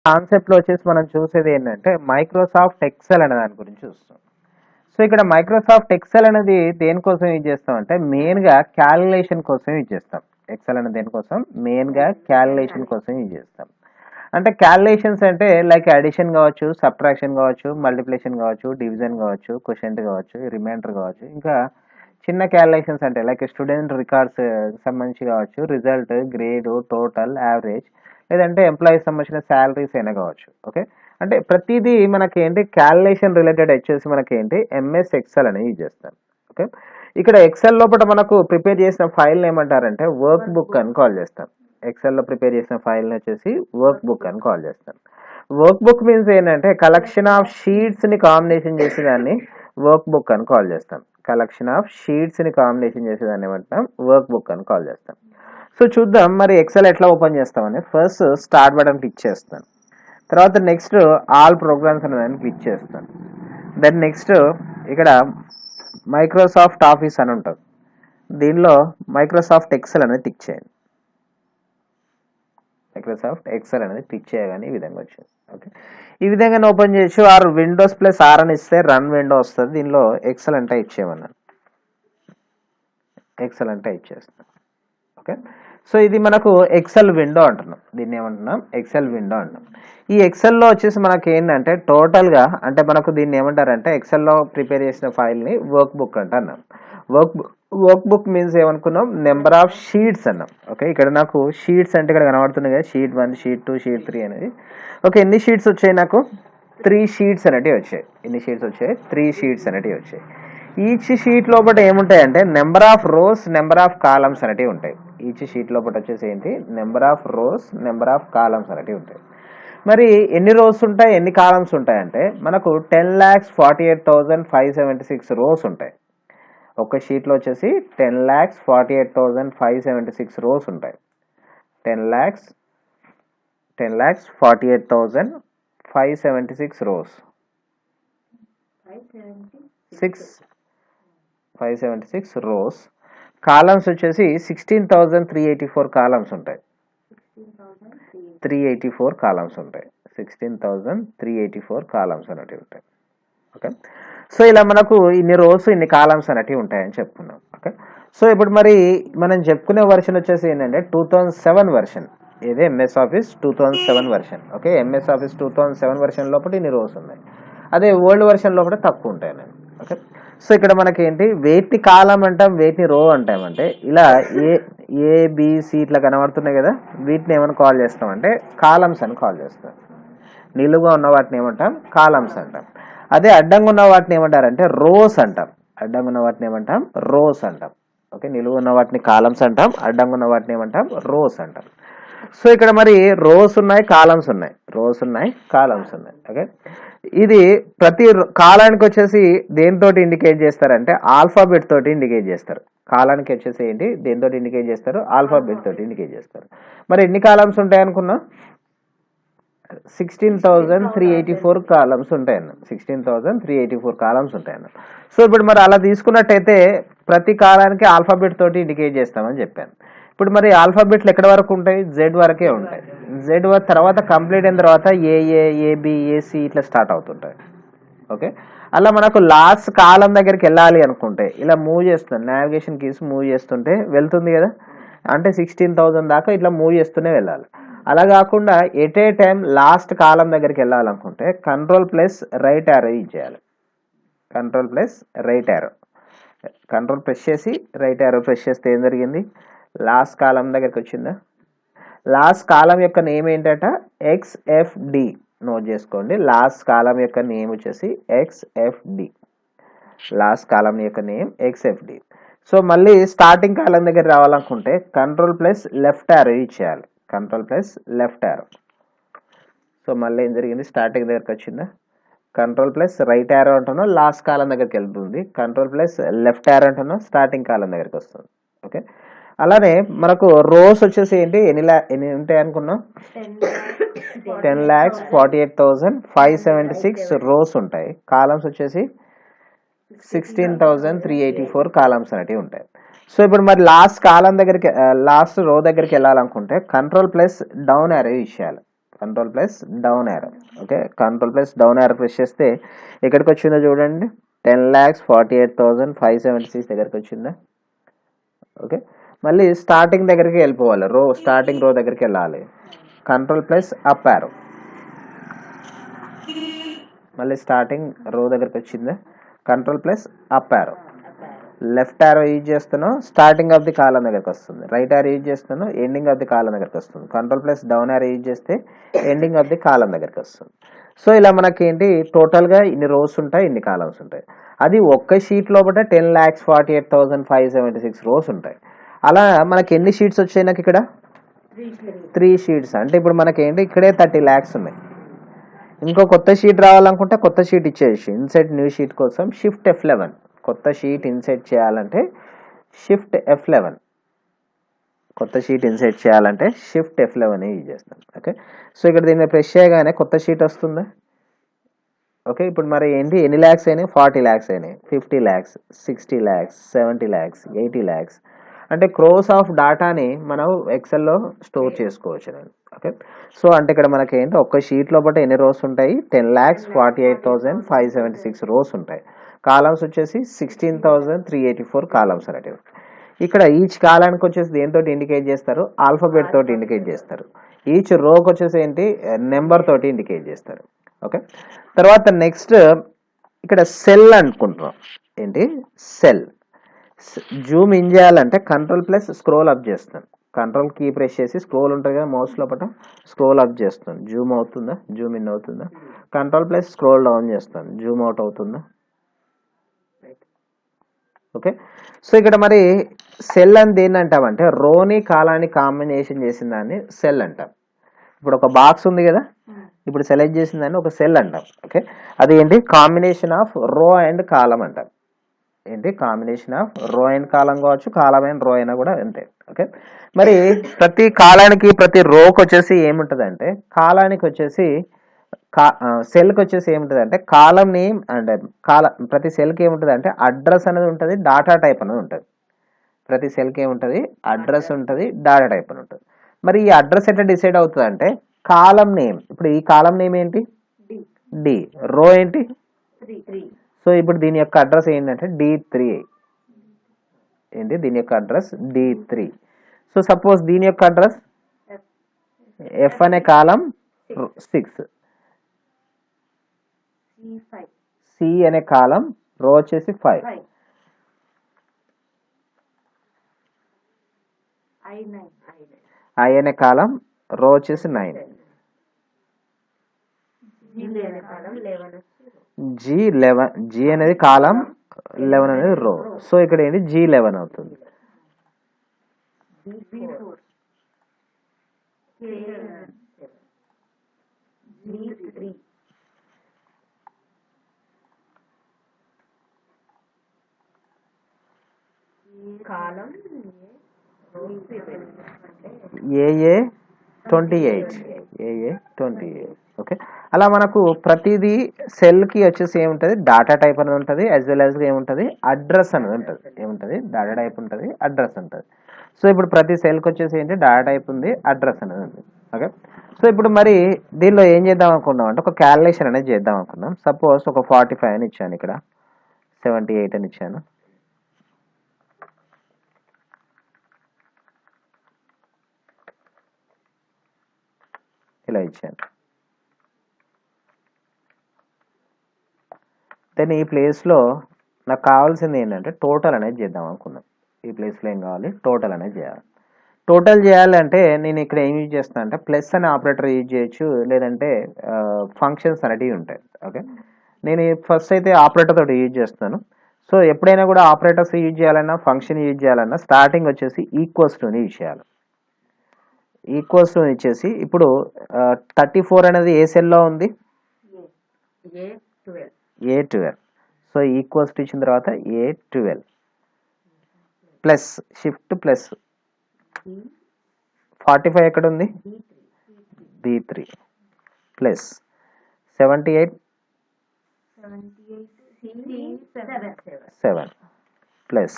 కాన్సెప్ట్లో వచ్చేసి మనం చూసేది ఏంటంటే మైక్రోసాఫ్ట్ ఎక్సెల్ అనే దాని గురించి చూస్తాం. సో ఇక్కడ మైక్రోసాఫ్ట్ ఎక్సెల్ అనేది దేనికోసం యూజ్ చేస్తాం అంటే మెయిన్గా క్యాలిక్యులేషన్ కోసం యూజ్ చేస్తాం. ఎక్సెల్ అనేది దేనికోసం మెయిన్గా క్యాలిక్యులేషన్ కోసం యూజ్ చేస్తాం. అంటే క్యాలిక్యులేషన్స్ అంటే లైక్ అడిషన్ కావచ్చు, సబ్ట్రాక్షన్ కావచ్చు, మల్టిప్లికేషన్ కావచ్చు, డివిజన్ కావచ్చు, క్వోషంట్ కావచ్చు, రిమైండర్ కావచ్చు, ఇంకా చిన్న క్యాలిక్యులేషన్స్ అంటే లైక్ స్టూడెంట్ రికార్డ్స్ సంబంధించి కావచ్చు, రిజల్ట్, గ్రేడ్, టోటల్, యావరేజ్, లేదంటే ఎంప్లాయీస్ సంబంధించిన శాలరీస్ అయినా కావచ్చు. ఓకే, అంటే ప్రతిదీ మనకి ఏంటి క్యాలిక్యులేషన్ రిలేటెడ్ వచ్చేసి మనకి ఏంటి ఎంఎస్ ఎక్సెల్ అని యూజ్ చేస్తాం. ఓకే, ఇక్కడ ఎక్సెల్ లోపల మనకు ప్రిపేర్ చేసిన ఫైల్ ఏమంటారంటే వర్క్ బుక్ అని కాల్ చేస్తాం. ఎక్సెల్లో ప్రిపేర్ చేసిన ఫైల్ని వచ్చేసి వర్క్ బుక్ అని కాల్ చేస్తాం. వర్క్ బుక్ మీన్స్ ఏంటంటే కలెక్షన్ ఆఫ్ షీట్స్ని కాంబినేషన్ చేసి దాన్ని వర్క్ బుక్ అని కాల్ చేస్తాం. కలెక్షన్ ఆఫ్ షీట్స్ని కాంబినేషన్ చేసి దాన్ని ఏమంటాం వర్క్ బుక్ అని కాల్ చేస్తాం. సో చూద్దాం మరి ఎక్సెల్ ఎట్లా ఓపెన్ చేస్తామని. ఫస్ట్ స్టార్ట్ బటన్ క్లిక్ చేస్తాను, తర్వాత నెక్స్ట్ ఆల్ ప్రోగ్రామ్స్ అనే దాన్ని క్లిక్ చేస్తాను. దెన్ నెక్స్ట్ ఇక్కడ మైక్రోసాఫ్ట్ ఆఫీస్ అని ఉంటుంది, దీనిలో మైక్రోసాఫ్ట్ ఎక్సెల్ అనేది టిక్ చేయండి. మైక్రోసాఫ్ట్ ఎక్సెల్ అనేది క్లిక్ చేయగానే ఈ విధంగా వచ్చింది. ఓకే, ఈ విధంగా ఓపెన్ చేయొచ్చు. ఆర్ విండోస్ ప్లస్ ఆర్ అని ఇస్తే రన్ విండో వస్తుంది. దీనిలో ఎక్సెల్ అంటే ఇచ్చేయమన్నాను, ఎక్సెల్ అంటే ఇచ్చేస్తాను. ఓకే, సో ఇది మనకు ఎక్సెల్ విండో అంటున్నాం. దీన్ని ఏమంటున్నాం ఎక్సెల్ విండో అంటున్నాం. ఈ ఎక్సెల్లో వచ్చేసి మనకి ఏంటంటే టోటల్గా అంటే మనకు దీన్ని ఏమంటారంటే ఎక్సెల్లో ప్రిపేర్ చేసిన ఫైల్ని వర్క్ బుక్ అంటున్నాం. వర్క్ బుక్ మీన్స్ ఏమనుకున్నాం నెంబర్ ఆఫ్ షీట్స్ అన్నాం. ఓకే, ఇక్కడ నాకు షీట్స్ అంటే ఇక్కడ కనబడుతున్నాయి కదా, షీట్ 1, షీట్ 2, షీట్ 3 అనేది. ఓకే, ఎన్ని షీట్స్ వచ్చాయి నాకు 3 షీట్స్ అనేటివి వచ్చాయి. ఎన్ని షీట్స్ వచ్చాయి 3 షీట్స్ అనేటివి వచ్చాయి. ఈచ్ షీట్ లోపల ఏముంటాయంటే number of rows, number of columns అనేటివి ఉంటాయి. ఈచ్ షీట్ లోపల వచ్చేసి ఏంటి number of rows, number of columns అనేటివి ఉంటాయి. మరి ఎన్ని రోస్ ఉంటాయి ఎన్ని కాలమ్స్ ఉంటాయంటే మనకు 10,48,576 రోస్ ఉంటాయి. ఒక షీట్లో వచ్చేసి 10,48,576 రోస్ ఉంటాయి. 10,48,576 రోస్, 576 రోస్. కాలమ్స్ వచ్చేసి 16,384 కాలమ్స్ ఉంటాయి. 384 కాలమ్స్ ఉంటాయి. 16,384 కాలమ్స్ అనేటివి ఉంటాయి. ఓకే, సో ఇలా మనకు ఇన్ని రోస్ ఇన్ని కాలమ్స్ అనేటివి ఉంటాయని చెప్పుకున్నాం. ఓకే, సో ఇప్పుడు మరి మనం చెప్పుకునే వర్షన్ వచ్చేసి ఏంటంటే 2007 వర్షన్. ఇదే MS office 2007 version. Okay, MS office 2007 version లోపల ఇన్ని రోస్ ఉన్నాయి. అదే ఓల్డ్ వర్షన్ లోపల తక్కువ ఉంటాయి. ఓకే, సో ఇక్కడ మనకి ఏంటి వేటిని కాలం అంటాం వేటిని రో అంటామంటే ఇలా ఏబిసి ఇట్లా కనబడుతున్నాయి కదా, వీటిని ఏమని కాల్ చేస్తామంటే కాలమ్స్ అని కాల్ చేస్తాం. నిలువుగా ఉన్న వాటిని ఏమంటాం కాలమ్స్ అంటాం. అదే అడ్డంగా ఉన్న వాటిని ఏమంటారంటే రోస్ అంటాం. అడ్డంగా ఉన్న వాటిని ఏమంటాం రోస్ అంటాం. ఓకే, నిలువు ఉన్న వాటిని కాలమ్స్ అంటాం, అడ్డంగా ఉన్న వాటిని ఏమంటాం రోస్ అంటాం. సో ఇక్కడ మరి రోస్ ఉన్నాయి కాలమ్స్ ఉన్నాయి, రోస్ ఉన్నాయి కాలమ్స్ ఉన్నాయి. ఓకే, ఇది ప్రతి కాలానికి వచ్చేసి దేనితో ఇండికేట్ చేస్తారంటే ఆల్ఫాబెట్ తోటి ఇండికేట్ చేస్తారు. కాలానికి వచ్చేసి ఏంటి దేనితో ఇండికేట్ చేస్తారు ఆల్ఫాబెట్ తోటి ఇండికేట్ చేస్తారు. మరి ఎన్ని కాలమ్స్ ఉంటాయి అనుకున్నా 16,384 కాలమ్స్ ఉంటాయన్న. 16,384 కాలమ్స్ ఉంటాయన్న. సో ఇప్పుడు మరి అలా తీసుకున్నట్టయితే ప్రతి కాలానికి ఆల్ఫాబెట్ తోటి ఇండికేట్ చేస్తామని చెప్పాను. ఇప్పుడు మరి ఆల్ఫాబెట్లు ఎక్కడ వరకు ఉంటాయి జెడ్ వరకే ఉంటాయి. జెడ్ తర్వాత కంప్లీట్ అయిన తర్వాత ఏఏ, ఏబి, ఏసి ఇట్లా స్టార్ట్ అవుతుంటాయి. ఓకే, అలా మనకు లాస్ట్ కాలం దగ్గరికి వెళ్ళాలి అనుకుంటే ఇలా మూవ్ చేస్తున్నాం, నావిగేషన్ కీస్ మూవ్ చేస్తుంటే వెళ్తుంది కదా, అంటే 16,000 దాకా ఇట్లా మూవ్ చేస్తూనే వెళ్ళాలి. అలా కాకుండా at a time last column దగ్గరికి వెళ్ళాలనుకుంటే control plus right arrow use చేయాలి. Control plus right arrow, control press చేసి రైట్ యారో ప్రెస్ చేస్తే ఏం జరిగింది లాస్ట్ కాలం దగ్గరికి వచ్చిందా. లాస్ట్ కాలం యొక్క నేమ్ ఏంటట XFD. నోట్ చేసుకోండి, లాస్ట్ కాలం యొక్క నేమ్ వచ్చేసి XFD. లాస్ట్ కాలం యొక్క నేమ్ XFD. సో మళ్ళీ స్టార్టింగ్ కాలం దగ్గర రావాలనుకుంటే control plus left arrow use చేయాలి. Control plus left arrow. So మళ్ళీ ఏం జరిగింది స్టార్టింగ్ దగ్గరికి వచ్చిందా. కంట్రోల్ ప్లస్ రైట్ యారో అంటున్నాం లాస్ట్ కాలం దగ్గరికి వెళ్తుంది, కంట్రోల్ ప్లస్ లెఫ్ట్ యారో అంటున్నాం స్టార్టింగ్ కాలం దగ్గరికి వస్తుంది. ఓకే, అలానే మనకు రోస్ వచ్చేసి ఏంటి ఎన్ని ఉంటాయి అనుకున్నాం 10,48,576 రోస్ ఉంటాయి. కాలమ్స్ వచ్చేసి 16,384 కాలమ్స్ అనేటివి ఉంటాయి. సో ఇప్పుడు మరి లాస్ట్ కాలం దగ్గరికి లాస్ట్ రో దగ్గరికి వెళ్ళాలనుకుంటే control plus down arrow use చేయాలి. Control plus down arrow. Okay, control plus down arrow press చేస్తే ఎక్కడికి వచ్చిందో చూడండి, 10,48,576 దగ్గరికి వచ్చిందా. ఓకే, మళ్ళీ స్టార్టింగ్ దగ్గరికి వెళ్ళిపోవాలి, స్టార్టింగ్ రో దగ్గరికి వెళ్ళాలి. కంట్రోల్ ప్లస్ అప్ యారో, మళ్ళీ స్టార్టింగ్ రో దగ్గరికి వచ్చిందా. Control plus up arrow, left arrow use చేస్తాను, స్టార్టింగ్ ఆఫ్ ది కాలం దగ్గరికి వస్తుంది. రైట్ యారో యూజ్ చేస్తాను, ఎండింగ్ ఆఫ్ ది కాలం దగ్గరికి వస్తుంది. Control plus down arrow use చేస్తే ఎండింగ్ ఆఫ్ ది కాలం దగ్గరికి వస్తుంది. సో ఇలా మనకి ఏంటి, టోటల్గా ఇన్ని రోస్ ఉంటాయి, ఇన్ని కాలమ్స్ ఉంటాయి. అది ఒక్క షీట్ లోపల 10,48,576 రోస్ ఉంటాయి. అలా మనకి ఎన్ని షీట్స్ వచ్చాయి నాకు ఇక్కడ, 3 షీట్స్. అంటే ఇప్పుడు మనకి ఏంటి, ఇక్కడే 30 lakhs ఉన్నాయి. ఇంకో కొత్త షీట్ రావాలనుకుంటే కొత్త షీట్ ఇచ్చేసి ఇన్సెట్ న్యూ షీట్ కోసం షిఫ్ట్ F11, కొత్త షీట్ ఇన్సెట్ చేయాలంటే షిఫ్ట్ F11, కొత్త షీట్ ఇన్సెట్ చేయాలంటే షిఫ్ట్ F11 యూజ్ చేస్తాం. ఓకే, సో ఇక్కడ దీన్ని ప్రెస్ చేయగానే కొత్త షీట్ వస్తుందా. ఓకే, ఇప్పుడు మరి ఏంటి, ఎన్ని ల్యాక్స్ అయినాయి, 40 lakhs అయినాయి, 50 lakhs, 60 lakhs, 70 lakhs, 80 lakhs. అంటే క్రోస్ ఆఫ్ డాటాని మనం ఎక్సెల్లో స్టోర్ చేసుకోవచ్చు. ఓకే, సో అంటే ఇక్కడ మనకి ఏంటి, ఒక్క షీట్ లోపల ఎన్ని రోస్ ఉంటాయి, 10,48,576 రోస్ ఉంటాయి. కాలమ్స్ వచ్చేసి 16,384 కాలమ్స్ అనేటివి. ఇక్కడ ఈచ్ కాలానికి వచ్చేసి దేంతో ఇండికేట్ చేస్తారు, ఆల్ఫాబెట్ తోటి ఇండికేట్ చేస్తారు. ఈచ్ రోకి వచ్చేసి ఏంటి, నెంబర్ తోటి ఇండికేట్ చేస్తారు. ఓకే, తర్వాత నెక్స్ట్ ఇక్కడ సెల్ అనుకుంటున్నాం. ఏంటి, సెల్. జూమ్ ఇన్ చేయాలంటే కంట్రోల్ ప్లస్ స్క్రోల్ అప్ చేస్తాను. కంట్రోల్ కీ ప్రెస్ చేసి స్క్రోల్ ఉంటుంది కదా మౌస్ లోపల, స్క్రోల్ అప్ చేస్తాను. జూమ్ అవుతుందా, జూమ్ ఇన్ అవుతుందా. కంట్రోల్ ప్లస్ స్క్రోల్ డౌన్ చేస్తాను, జూమ్ అవుట్ అవుతుందా. ఓకే, సో ఇక్కడ మరి సెల్ అని దేన్ని అంటామంటే, రోని కాలాన్ని కాంబినేషన్ చేసిన దాన్ని సెల్ అంటాం. ఇప్పుడు ఒక బాక్స్ ఉంది కదా, ఇప్పుడు సెలెక్ట్ చేసిన దాన్ని ఒక సెల్ అంటాం. ఓకే, అది ఏంటి, కాంబినేషన్ ఆఫ్ రో అండ్ కాలం అంటాం. ఏంటి, కాంబినేషన్ ఆఫ్ రో అండ్ కాలం కావచ్చు, కాలం అండ్ రో అయినా కూడా అంతే. ఓకే, మరి ప్రతి కాలానికి ప్రతి రోకి వచ్చేసి ఏముంటుంది అంటే, కాలానికి వచ్చేసి సెల్కి వచ్చేసి ఏముంటుంది అంటే కాలం నేమ్ అండ్ ప్రతి సెల్కి ఏముంటుంది అంటే అడ్రస్ అనేది ఉంటుంది, డాటా టైప్ అనేది ఉంటుంది. ప్రతి సెల్కి ఏముంటుంది, అడ్రస్ ఉంటుంది, డాటా టైప్ అని ఉంటుంది. మరి ఈ అడ్రస్ ఎట్లా డిసైడ్ అవుతుంది అంటే కాలం నేమ్. ఇప్పుడు ఈ కాలం నేమ్ ఏంటి, డి. రో ఏంటి, సో ఇప్పుడు దీని యొక్క అడ్రస్ ఏంటంటే D3. ఏంటి, దీని యొక్క అడ్రస్ D3. సో సపోజ్ దీని యొక్క అడ్రస్ F అనే కాలం 6, C అనే కాలం రో వచ్చేసి 5, I అనే కాలం రో వచ్చేసి 9, G అనేది కాలం, 11 అనేది రో. సో ఇక్కడ ఏంటి, G11 అవుతుంది. AA 28. ఓకే, అలా మనకు ప్రతిదీ సెల్కి వచ్చేసి ఏముంటుంది, డాటా టైప్ అనేది ఉంటుంది, యాజ్ వెల్ యాజ్ ఏముంటుంది, అడ్రస్ అనేది ఉంటుంది. ఏముంటుంది, డాటా టైప్ ఉంటుంది, అడ్రస్ ఉంటుంది. సో ఇప్పుడు ప్రతి సెల్కి వచ్చేసి ఏంటి, డాటా టైప్ ఉంది, అడ్రస్ అనేది ఉంది. ఓకే, సో ఇప్పుడు మరి దీనిలో ఏం చేద్దాం అనుకున్నాం అంటే ఒక క్యాలిక్యులేషన్ అనేది చేద్దాం అనుకున్నాం. సపోజ్ ఒక 45 అని ఇచ్చాను, ఇక్కడ 78 అని ఇచ్చాను. ఇలా ఇచ్చాను. దెన్ ఈ ప్లేస్లో నాకు కావాల్సింది ఏంటంటే టోటల్ అనేది చేద్దాం అనుకున్నాం. ఈ ప్లేస్లో ఏం కావాలి, టోటల్ అనేది చేయాలి. టోటల్ చేయాలంటే నేను ఇక్కడ ఏం యూజ్ చేస్తాను అంటే ప్లస్ అనే ఆపరేటర్ యూజ్ చేయొచ్చు, లేదంటే ఫంక్షన్స్ అనేటివి ఉంటాయి. ఓకే, నేను ఫస్ట్ అయితే ఆపరేటర్ తోటి యూజ్ చేస్తాను. సో ఎప్పుడైనా కూడా ఆపరేటర్స్ యూజ్ చేయాలన్నా, ఫంక్షన్ యూజ్ చేయాలన్నా స్టార్టింగ్ వచ్చేసి ఈక్వల్స్ టుని యూజ్ చేయాలి. ఈక్వల్స్ టు ఇచ్చేసి ఇప్పుడు 34 అనేది ఏ సెల్లో ఉంది, A12. సో ఈక్వల్స్ టు ఇచ్చిన తర్వాత A12 ప్లస్ షిఫ్ట్ ప్లస్ 45 ఎక్కడ ఉంది, B3 ప్లస్ 78 7 ప్లస్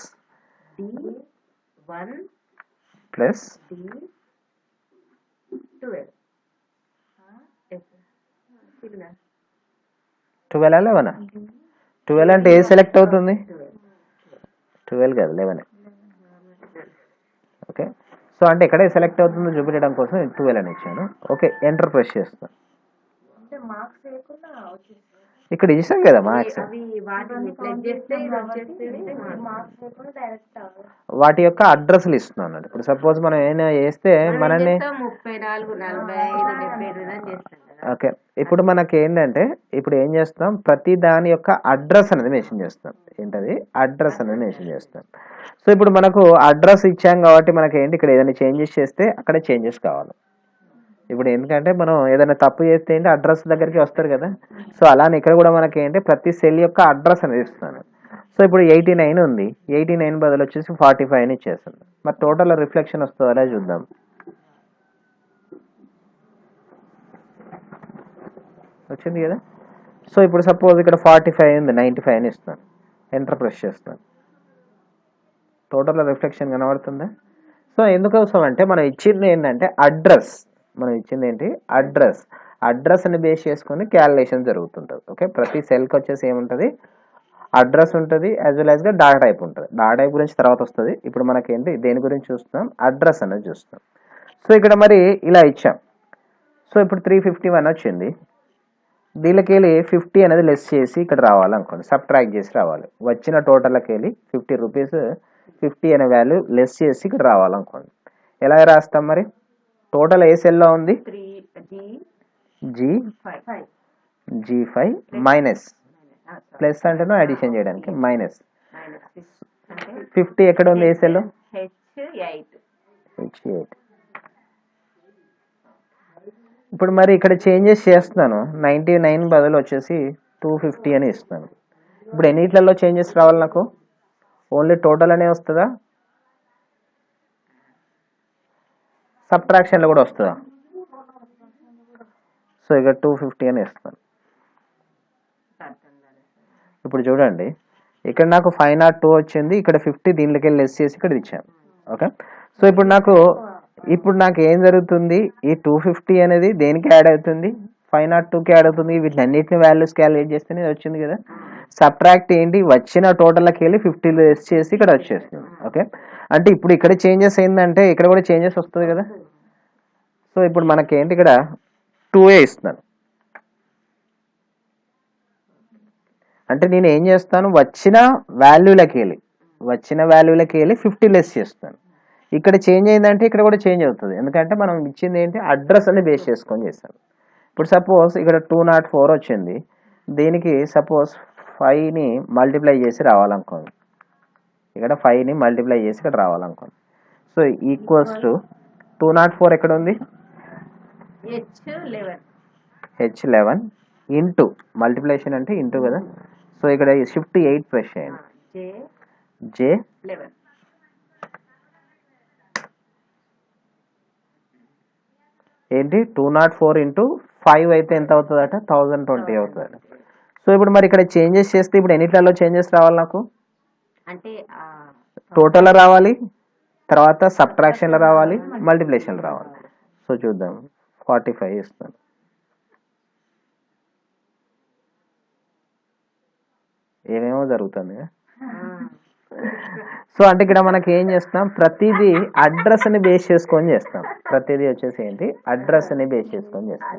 ప్లస్ 12 11 12 అంటే ఏ సెలెక్ట్ అవుతుంది 12 కాదు 11 ఓకే సో అంటే ఎక్కడే సెలెక్ట్ అవుతుందో చూపించడం కోసం 12 అని ఇచ్చాను ఓకే ఎంటర్ ప్రెస్ చేస్తాను ఇక్కడ ఇచ్చాం కదా మార్క్స్ వాటి యొక్క అడ్రస్లు ఇస్తున్నాను ఇప్పుడు సపోజ్ మనం ఏమైనా చేస్తే మనల్ని ఓకే ఇప్పుడు మనకి ఏంటంటే ఇప్పుడు ఏం చేస్తాం ప్రతి దాని యొక్క అడ్రస్ అనేది మెన్షన్ చేస్తాం ఏంటది అడ్రస్ అనేది మెన్షన్ చేస్తాం సో ఇప్పుడు మనకు అడ్రస్ ఇచ్చాం కాబట్టి మనకి ఏంటి ఇక్కడ ఏదైనా చేంజెస్ చేస్తే అక్కడ చేంజెస్ కావాలి ఇప్పుడు ఎందుకంటే మనం ఏదైనా తప్పు చేస్తే ఏంటి అడ్రస్ దగ్గరికి వస్తారు కదా సో అలానే ఇక్కడ కూడా మనకి ఏంటి ప్రతి సెల్ యొక్క అడ్రస్ అనేది ఇస్తున్నాను సో ఇప్పుడు 89 ఉంది 89 బదులు వచ్చేసి 45 అని ఇచ్చేస్తాను మరి టోటల్ రిఫ్లెక్షన్ వస్తుందో అలా చూద్దాం వచ్చింది కదా సో ఇప్పుడు సపోజ్ ఇక్కడ 45 ఉంది 95 అని ఇస్తాను ఎంటర్ ప్రెస్ చేస్తాను టోటల్ రిఫ్లెక్షన్ కనబడుతుందా సో ఎందుకోసం అంటే మనం ఇచ్చింది ఏంటంటే అడ్రస్ మనం ఇచ్చింది ఏంటి అడ్రస్ అని బేస్ చేసుకొని క్యాలిక్యులేషన్ జరుగుతుంటుంది ఓకే ప్రతి సెల్కి వచ్చేసి ఏముంటుంది అడ్రస్ ఉంటుంది యాజ్ వెల్ యాజ్గా డాటా టైప్ ఉంటుంది డాటా టైప్ గురించి తర్వాత వస్తుంది ఇప్పుడు మనకేంటి దేని గురించి చూస్తాం అడ్రస్ అనేది చూస్తాం సో ఇక్కడ మరి ఇలా ఇచ్చాం సో ఇప్పుడు 351 వచ్చింది దీనికి వెళ్ళి 50 అనేది లెస్ చేసి ఇక్కడ రావాలనుకోండి సబ్ట్రాక్ట్ చేసి రావాలి వచ్చిన టోటల్కి వెళ్ళి 50 రూపీస్ 50 అనే వాల్యూ లెస్ చేసి ఇక్కడ రావాలనుకోండి ఎలా రాస్తాం మరి టోటల్ ఏ సెల్లో ఉంది G5 మైనస్ ప్లస్ అంటేనో అడిషన్ చేయడానికి మైనస్ 50 ఎక్కడ ఉంది ఏ సెల్లో H8 ఇప్పుడు మరి ఇక్కడ చేంజెస్ చేస్తున్నాను 99 బదులు వచ్చేసి 250 అని ఇస్తాను ఇప్పుడు ఎన్నిట్లలో చేంజెస్ రావాలి నాకు ఓన్లీ టోటల్ అనే వస్తుందా సబ్ట్రాక్షన్లో కూడా వస్తుందా సో ఇక 250 అని ఇస్తాను ఇప్పుడు చూడండి ఇక్కడ నాకు 502 వచ్చింది ఇక్కడ 50 దీనిలోకి వెళ్ళి లెస్ చేసి ఇక్కడ ఇచ్చాను ఓకే సో ఇప్పుడు నాకు ఏం జరుగుతుంది ఈ 250 అనేది దేనికి యాడ్ అవుతుంది 502కి యాడ్ అవుతుంది వీటిని అన్నిటిని వాల్యూస్ క్యాలిక్యులేట్ చేస్తేనే వచ్చింది కదా సబ్ట్రాక్ట్ ఏంటి వచ్చిన టోటల్కి వెళ్ళి 50 లెస్ చేసి ఇక్కడ వచ్చేస్తుంది ఓకే అంటే ఇప్పుడు ఇక్కడ చేంజెస్ ఏంటంటే ఇక్కడ కూడా చేంజెస్ వస్తుంది కదా సో ఇప్పుడు మనకి ఏంటి ఇక్కడ 2A ఇస్తున్నాను అంటే నేను ఏం చేస్తాను వచ్చిన వాల్యూలకి వెళ్ళి 50 లెస్ చేస్తాను ఇక్కడ చేంజ్ అయిందంటే ఇక్కడ కూడా చేంజ్ అవుతుంది ఎందుకంటే మనం ఇచ్చింది ఏంటి అడ్రస్ అని బేస్ చేసుకొని చేస్తాను ఇప్పుడు సపోజ్ ఇక్కడ 204 వచ్చింది దీనికి సపోజ్ 5ని మల్టిప్లై చేసి రావాలనుకోండి ఇక్కడ 5ని మల్టిప్లై చేసి ఇక్కడ రావాలనుకోండి సో ఈక్వల్స్ టు 204 ఎక్కడ ఉంది H11 ఇంటూ మల్టిప్లికేషన్ అంటే ఇంటూ కదా సో ఇక్కడ షిఫ్ట్ 8 ప్రెస్ చేయండి J11 ఏంటి 204 ఇంటూ 5 అయితే ఎంత అవుతుందట 1020 అవుతుందట సో ఇప్పుడు మరి ఇక్కడ చేంజెస్ చేస్తే ఇప్పుడు ఎన్నిట్లలో చేంజెస్ రావాలి నాకు అంటే టోటల్లో రావాలి తర్వాత సబ్ట్రాక్షన్లో రావాలి మల్టిప్లికేషన్లో రావాలి సో చూద్దాం 45 ఇస్తాను ఏమేమో జరుగుతుంది సో అంటే ఇక్కడ మనకి ఏం చేస్తాం ప్రతిదీ అడ్రస్ ని బేస్ చేసుకొని చేస్తాం ప్రతిదీ వచ్చేసి ఏంటి అడ్రస్ ని బేస్ చేసుకొని చేస్తాం